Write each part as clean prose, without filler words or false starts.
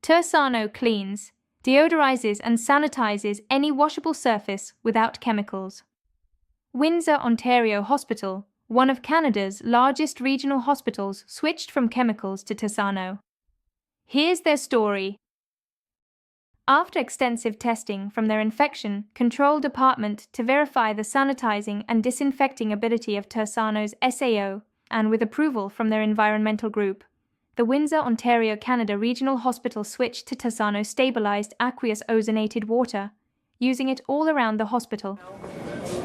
Tersano cleans, deodorizes and sanitizes any washable surface without chemicals. Windsor, Ontario Hospital, one of Canada's largest regional hospitals, switched from chemicals to Tersano. Here's their story. After extensive testing from their infection control department to verify the sanitizing and disinfecting ability of Tersano's SAO, and with approval from their environmental group, the Windsor, Ontario, Canada Regional Hospital switched to Tersano stabilized aqueous ozonated water, using it all around the hospital.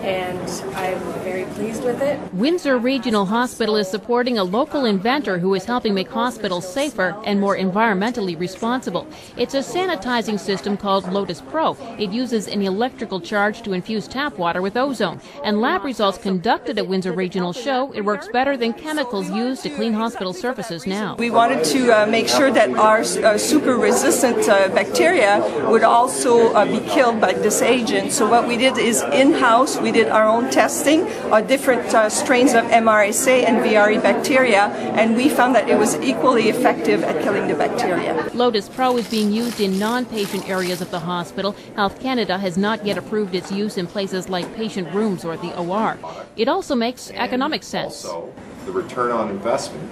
And I'm very pleased with it. Windsor Regional Hospital is supporting a local inventor who is helping make hospitals safer and more environmentally responsible. It's a sanitizing system called Lotus Pro. It uses an electrical charge to infuse tap water with ozone. And lab results conducted at Windsor Regional show it works better than chemicals used to clean hospital surfaces now. We wanted to make sure that our super resistant bacteria would also be killed by this agent. So what we did is in-house we did our own testing on different strains of MRSA and VRE bacteria, and we found that it was equally effective at killing the bacteria. Lotus Pro is being used in non-patient areas of the hospital. Health Canada has not yet approved its use in places like patient rooms or the OR. It also makes economic sense. Also, the return on investment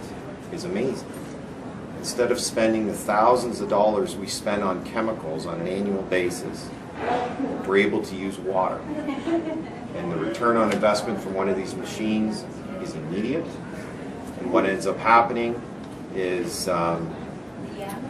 is amazing. Instead of spending the thousands of dollars we spend on chemicals on an annual basis, we're able to use water. And the return on investment for one of these machines is immediate. And what ends up happening is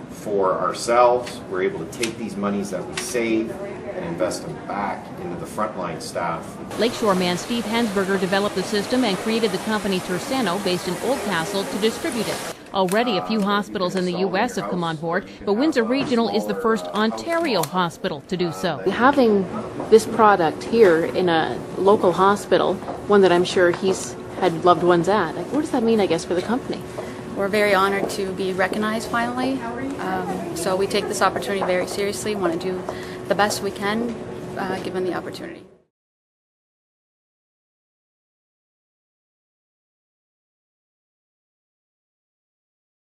for ourselves, we're able to take these monies that we save and invest them back into the frontline staff. Lakeshore man Steve Hansberger developed the system and created the company Tersano, based in Oldcastle, to distribute it. Already a few hospitals in the U.S. have come on board, but Windsor Regional is the first Ontario hospital to do so. Having this product here in a local hospital, one that I'm sure he's had loved ones at, what does that mean, I guess, for the company? We're very honored to be recognized finally, so we take this opportunity very seriously, want to do the best we can given the opportunity.